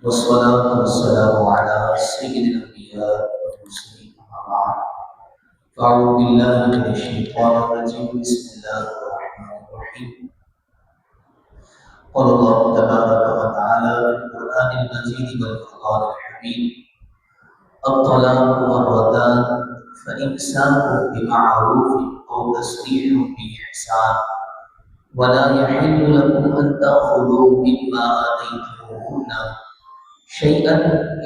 والصلاة والسلام على سيد الأنبياء والمرسلين أما بعد فأعوذ بالله من الشيطان الرجيم بسم الله الرحمن الرحيم قال الله تبارك وتعالى في القرآن المجيد والفرقان الحميد الطلاق مرتان فإمساك بمعروف أو تسريح بإحسان ولا يحل لكم أن تأخذوا مما آتيتموهن شيئا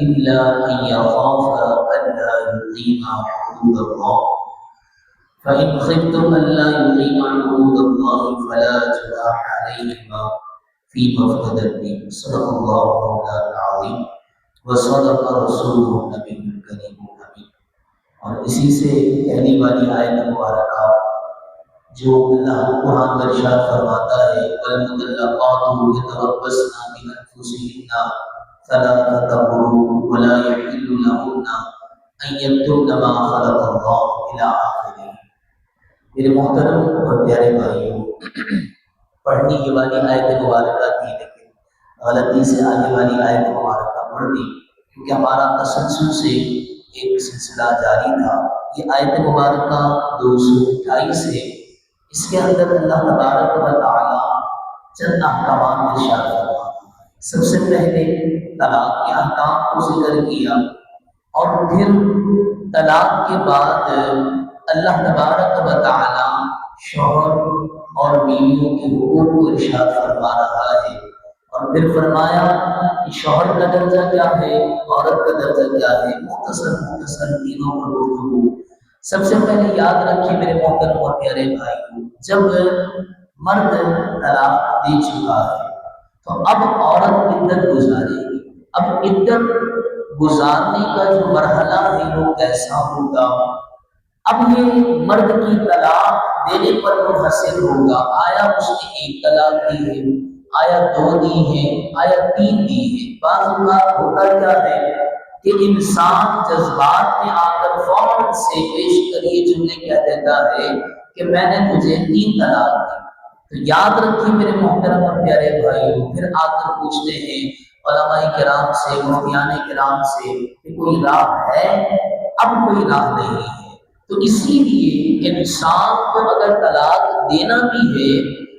إلا أن يخافا ألا يقيما حدود الله فإن خفتم ألا يقيما حدود الله فلا جناح عليهما فيما افتدت به صدق الله مولانا العظيم وصدق رسوله النبي الكريم الأمين۔ اور اسی سے پہلی والی آیت مبارکہ جو اللہ قرآن میں ارشاد فرماتا ہے والمطلقات یتربصن بانفسهن ثلاثة قروء ولا يحل لهن ان يكتمن ما خلق الله الى آخره۔ میرے محترم اور پیارے بھائیوں، پڑھنی یہ والی آیت مبارکہ تھی لیکن غلطی سے آگے والی آیت مبارکہ پڑھ دی کیونکہ ہمارا تسلسل سے ایک سلسلہ جاری تھا۔ یہ آیت مبارکہ 228 ہے۔ اس کے اندر اللہ تبارک و تعالی چند احکامات ارشاد فرماتا ہے۔ سب سے پہلے طلاق کے احکام کو ذکر کیا اور پھر طلاق کے بعد اللہ تبارک و تعالی شوہر اور بیویوں کے حقوق کو ارشاد فرما رہا ہے، اور پھر فرمایا کہ شوہر کا درجہ کیا ہے، عورت کا درجہ کیا ہے، مختصر تینوں پر گفتگو۔ سب سے پہلے یاد رکھیے میرے محترم اور پیارے بھائیوں، جب مرد طلاق دے چکا ہے تو اب عورت عدت گزارے گی۔ اب عدت گزارنے کا جو مرحلہ ہے وہ کیسا ہوگا؟ اب یہ مرد کی طلاق دینے پر منحصر ہوگا، آیا اس نے ایک طلاق دی ہے، آیا 2 دی ہے، آیا 3 دی ہے۔ بعض اوقات ہوتا کیا ہے کہ انسان جذبات میں آ کر فوراً سے پیش کر یہ جملے کہہ دیتا ہے کہ میں نے تجھے 3 طلاق دی۔ تو یاد رکھیے میرے محترم اور پیارے بھائیوں، پھر آ کر پوچھتے ہیں علماء کرام سے، مفتیان کرام سے کہ کوئی راہ ہے؟ اب کوئی راہ نہیں ہے۔ تو اسی لیے انسان کو اگر طلاق دینا بھی ہے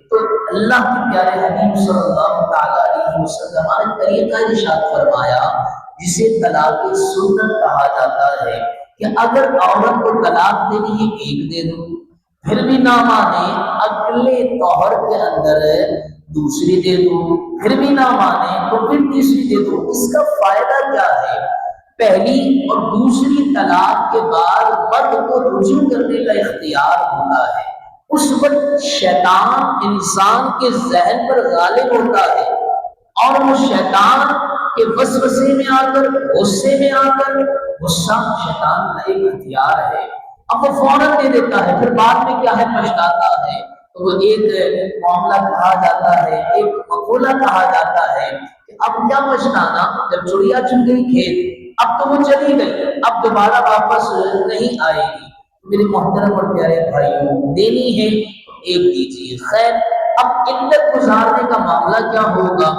تو اللہ کے پیارے حبیب صلی اللہ تعالی علیہ وسلم نے طریقہ ارشاد فرمایا جسے طلاق سنت کہا جاتا ہے کہ اگر عورت کو طلاق دینی ہے 1 دے دو، پھر بھی نہ مانے اگلے طہر کے اندر دوسری دے دو، پھر بھی نہ مانے تو پھر تیسری دے دو۔ اس کا فائدہ کیا ہے؟ پہلی اور دوسری طلاق کے بعد مرد کو رجوع کرنے کا اختیار ہوتا ہے۔ اس وقت شیطان انسان کے ذہن پر غالب ہوتا ہے اور وہ شیطان کے وسوسے میں آ کر، غصے میں آ کر، غصہ شیطان کا ایک ہتھیار ہے، اب وہ فوراً دے دیتا ہے، پھر بعد میں کیا ہے پچھتاتا ہے۔ تو وہ ایک معاملہ کہا جاتا ہے، ایک مقولہ کہا جاتا ہے کہ اب کیا پچھتانا، جب چڑیا چن گئی کھیت، اب تو وہ چلی گئی، اب دوبارہ واپس نہیں آئے گی۔ میرے محترم اور پیارے بھائیوں، دینی ہے تو 1 دیجیے۔ خیر، اب عدت گزارنے کا معاملہ کیا ہوگا؟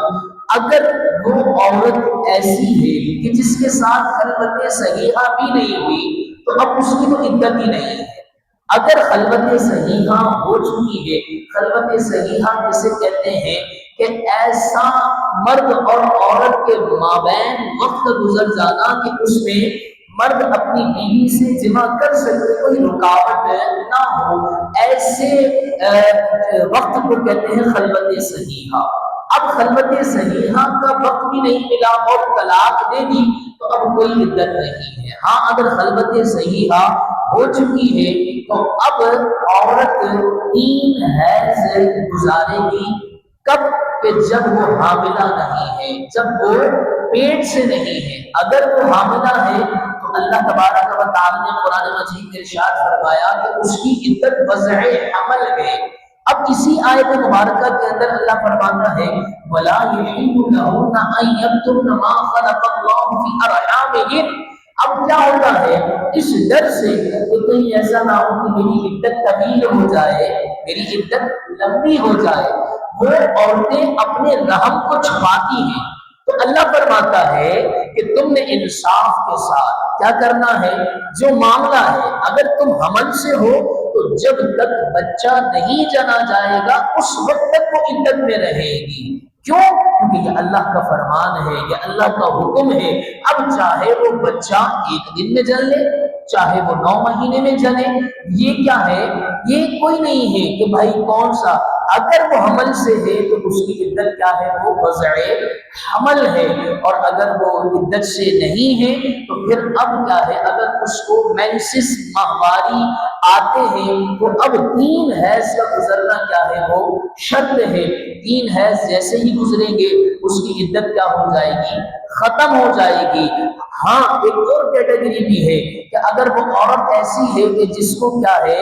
اگر وہ عورت ایسی ہے کہ جس کے ساتھ خلوت صحیحہ بھی نہیں ہوئی تو اب اس کی تو عدت ہی نہیں ہے۔ اگر خلوت صحیحہ ہو چکی ہے، خلوت صحیحہ جسے کہتے ہیں کہ ایسا مرد اور عورت کے مابین وقت گزر جانا کہ اس میں مرد اپنی بیوی سے جمع کر سکے، کوئی رکاوٹ نہ ہو، ایسے وقت کو کہتے ہیں خلوت صحیحہ۔ اب خلوت صحیحہ کا وقت بھی نہیں ملا اور طلاق دے دی تو اب کوئی عدت نہیں ہے۔ ہاں، اگر خلوت صحیحہ ہو چکی ہے تو اب عورت 3 حیض گزارے گی۔ کب؟ کہ جب وہ حاملہ نہیں ہے، جب وہ پیٹ سے نہیں ہے۔ اگر وہ حاملہ ہے تو اللہ تبارک و تعالی نے قرآن مجید میں ارشاد فرمایا کہ اس کی عدت وضع حمل ہے۔ اب اسی آیت مبارکہ کے اندر اللہ فرماتا ہے وَلَا يَحِلُّ لَهُنَّ أَن يَكْتُمْنَ مَا خَلَقَ اللَّهُ فِي أَرْحَامِهِنَّ۔ اب کیا ہوتا ہے؟ اس ڈر سے کہ کہیں ایسا نہ ہو کہ میری عدت طویل ہو جائے، میری عدت لمبی ہو جائے، وہ عورتیں اپنے رحم کو چھپاتی ہیں، تو اللہ فرماتا ہے کہ تم نے انصاف کے ساتھ کیا کرنا ہے، جو معاملہ ہے اگر تم حمل سے ہو تو جب تک بچہ نہیں جنا جائے گا اس وقت تک وہ عدت میں رہے گی۔ کیوں؟ کیونکہ یہ اللہ کا فرمان ہے، یہ اللہ کا حکم ہے۔ اب چاہے وہ بچہ ایک دن میں جن لے، چاہے وہ 9 مہینے میں جنے، یہ کیا ہے، یہ کوئی نہیں ہے کہ بھائی کون سا، اگر وہ حمل سے ہے تو اس کی عدت کیا ہے، وہ وضع حمل ہے، اور اگر وہ عدت سے نہیں ہے تو پھر اب کیا ہے، اگر اس کو مینسس ماہواری آتے ہیں تو اب 3 حیض کا گزرنا کیا ہے، وہ شرط ہے۔ 3 حیض جیسے ہی گزریں گے اس کی عدت کیا ہو جائے گی، ختم ہو جائے گی۔ ہاں ایک اور کیٹیگری بھی ہے کہ اگر وہ عورت ایسی ہے کہ جس کو کیا ہے،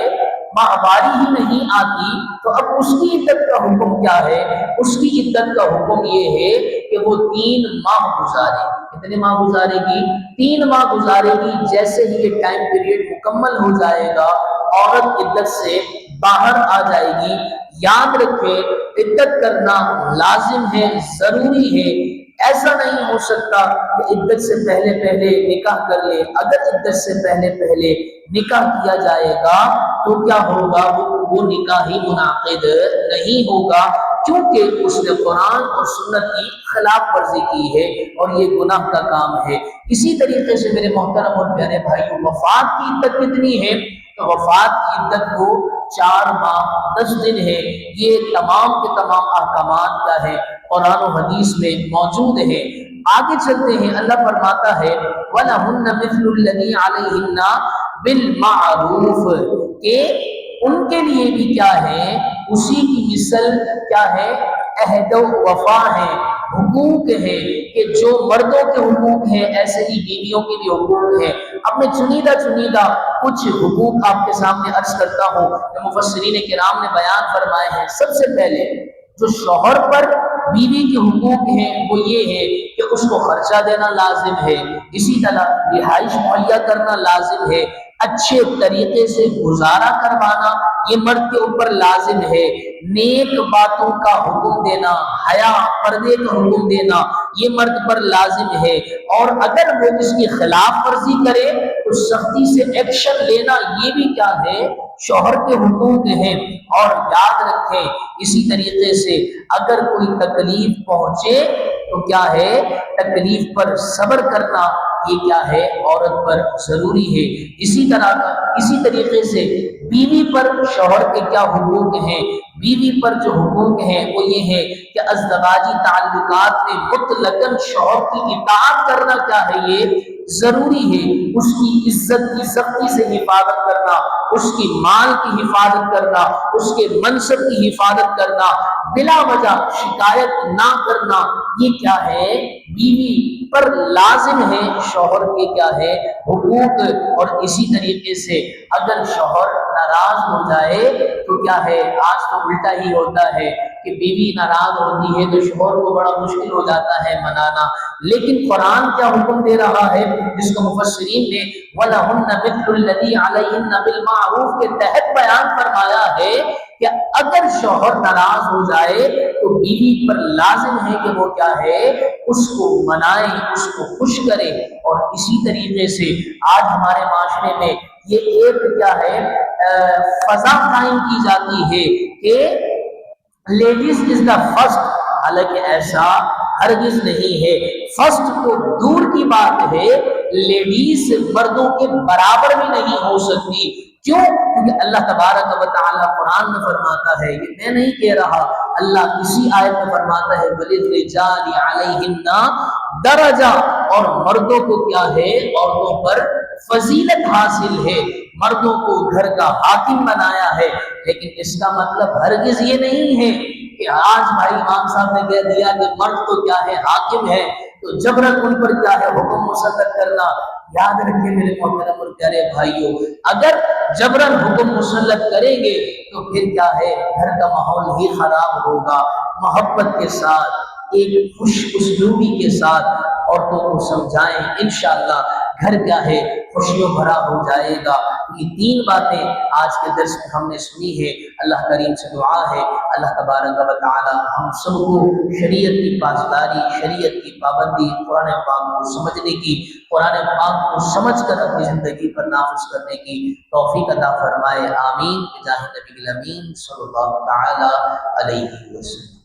ماہواری ہی نہیں آتی، تو اب اس کی عدت کا حکم کیا ہے، اس کی عدت کا حکم یہ ہے کہ وہ 3 ماہ گزارے گی۔ کتنے ماہ گزارے گی؟ 3 ماہ گزارے گی۔ جیسے ہی یہ ٹائم پیریڈ مکمل ہو جائے گا عورت عدت سے باہر آ جائے گی۔ یاد رکھے عدت کرنا لازم ہے، ضروری ہے، ایسا نہیں ہو سکتا کہ عدت سے پہلے پہلے نکاح کر لے۔ اگر عدت سے پہلے پہلے نکاح کیا جائے گا تو کیا ہوگا، وہ نکاح ہی منعقد نہیں ہوگا، کیونکہ اس نے قرآن اور سنت کی خلاف ورزی کی ہے اور یہ گناہ کا کام ہے۔ اسی طریقے سے میرے محترم اور پیارے بھائیوں، وفات کی عدت کتنی ہے؟ تو وفات کی عدت کو 4 ماہ 10 دن ہے۔ یہ تمام کے تمام احکامات کیا ہے، قرآن و حدیث میں موجود ہے۔ آگے چلتے ہیں، اللہ فرماتا ہے وَلَهُنَّ مِثْلُ الَّذِي عَلَيْهِنَّ بِالْمَعْرُوفِ، کہ ان کے لیے بھی کیا ہے، اسی کی مثل کیا ہے، عہد و وفا ہے، حقوق ہے، کہ جو مردوں کے حقوق ہیں ایسے ہی بیویوں کے بھی حقوق ہیں۔ اب میں چنیدہ کچھ حقوق آپ کے سامنے عرض کرتا ہوں کہ مفسرین کرام نے بیان فرمائے ہیں۔ سب سے پہلے جو شوہر پر بیوی کے حقوق ہیں وہ یہ ہے کہ اس کو خرچہ دینا لازم ہے، اسی طرح رہائش مہیا کرنا لازم ہے، اچھے طریقے سے گزارا کروانا یہ مرد کے اوپر لازم ہے، نیک باتوں کا حکم دینا، حیا پردے کا حکم دینا یہ مرد پر لازم ہے، اور اگر وہ اس کی خلاف ورزی کرے تو سختی سے ایکشن لینا یہ بھی کیا ہے، شوہر کے حقوق ہیں۔ اور یاد رکھیں اسی طریقے سے اگر کوئی تکلیف پہنچے تو کیا ہے، تکلیف پر صبر کرنا یہ کیا ہے، عورت پر ضروری ہے۔ اسی طریقے سے بیوی پر شوہر کے کیا حقوق ہیں، بیوی پر جو حقوق ہیں وہ یہ ہے کہ ازدواجی تعلقات میں مطلقاً شوہر کی اطاعت کرنا کیا ہے، یہ ضروری ہے۔ اس کی عزت کی سختی سے حفاظت کرنا، اس کی مال کی حفاظت کرنا، اس کے منصب کی حفاظت کرنا، بلا وجہ شکایت نہ کرنا یہ کیا ہے، بیوی پر لازم ہے، شوہر کے کیا ہے حقوق۔ اور اسی طریقے سے اگر شوہر ناراض ہو جائے تو کیا ہے، آج تو الٹا ہی ہوتا ہے کہ بیوی ناراض ہوتی ہے تو شوہر کو بڑا مشکل ہو جاتا ہے منانا، لیکن قرآن کیا حکم دے رہا ہے، جس کو مفسرین نے وَلَهُنَّ مِثْلُ الَّذِي عَلَيْهِنَّ بِالْمَعْرُوفِ کے تحت بیان فرمایا ہے کہ اگر شوہر ناراض ہو جائے تو بیوی پر لازم ہے کہ وہ کیا ہے، اس کو منائے، اس کو خوش کرے۔ اور اسی طریقے سے آج ہمارے معاشرے میں یہ ایک کیا ہے فضا قائم کی جاتی ہے کہ لیڈیز از دا فرسٹ، حالانکہ ایسا ہرگز نہیں ہے۔ فرسٹ تو دور کی بات ہے، لیڈیز مردوں کے برابر بھی نہیں ہو سکتی۔ کیوں؟ کیونکہ اللہ تبارک و تعالی قرآن میں فرماتا ہے، یہ میں نہیں کہہ رہا، اللہ اسی آیت میں فرماتا ہے وَلِلرِّجَالِ عَلَيْهِنَّ دَرَجَةٌ، اور مردوں کو کیا ہے، عورتوں پر فضیلت حاصل ہے، مردوں کو گھر کا حاکم بنایا ہے۔ لیکن اس کا مطلب ہرگز یہ نہیں ہے کہ آج بھائی امام صاحب نے کہہ دیا کہ مرد تو کیا ہے حاکم ہے تو جبراً ان پر کیا ہے حکم مسلط کرنا۔ یاد رکھیں میرے محترم اور پیارے بھائیوں، اگر جبراً حکم مسلط کریں گے تو پھر کیا ہے، گھر کا ماحول ہی خراب ہوگا۔ محبت کے ساتھ، ایک خوش اسلوبی کے ساتھ عورتوں کو سمجھائیں، انشاءاللہ گھر کیا ہے خوشیوں بھرا ہو جائے گا۔ یہ تین باتیں آج کے درس میں ہم نے سنی ہے۔ اللہ کریم سے دعا ہے اللہ تبارک و تعالی ہم سب کو شریعت کی پاسداری، شریعت کی پابندی، قرآن پاک کو سمجھنے کی، قرآن پاک کو سمجھ کر اپنی زندگی پر نافذ کرنے کی توفیق عطا فرمائے، آمین بجاہ نبی الامین صلی اللہ تعالی علیہ وسلم۔